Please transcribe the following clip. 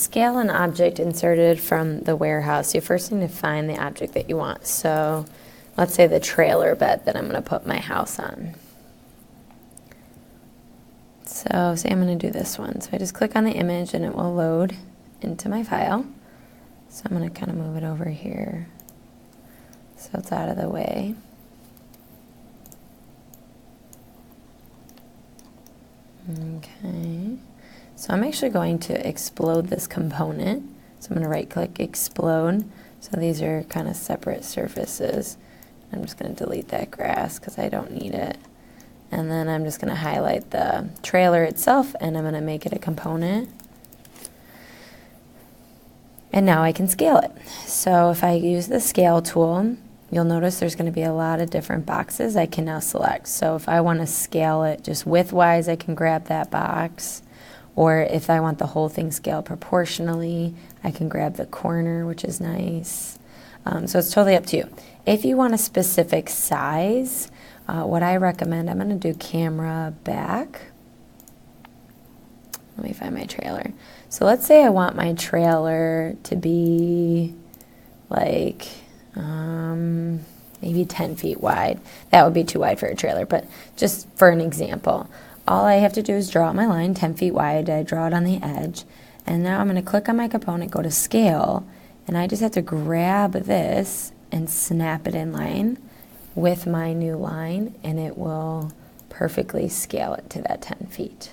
scale an object inserted from the warehouse, you first need to find the object that you want. So let's say the trailer bed that I'm going to put my house on. So say I'm going to do this one. So I just click on the image and it will load into my file. So I'm going to kind of move it over here so it's out of the way. Okay. So I'm actually going to explode this component. So I'm going to right click explode. So these are kind of separate surfaces. I'm just going to delete that grass because I don't need it. And then I'm just going to highlight the trailer itself and I'm going to make it a component. And now I can scale it. So if I use the scale tool, you'll notice there's going to be a lot of different boxes I can now select. So if I want to scale it just width-wise, I can grab that box. Or if I want the whole thing scaled proportionally, I can grab the corner, which is nice. So it's totally up to you. If you want a specific size, what I recommend, I'm going to do camera back. Let me find my trailer. So let's say I want my trailer to be like maybe 10 feet wide. That would be too wide for a trailer, but just for an example. All I have to do is draw out my line 10 feet wide. I draw it on the edge. And now I'm going to click on my component, go to scale, and I just have to grab this and snap it in line with my new line, and it will perfectly scale it to that 10 feet.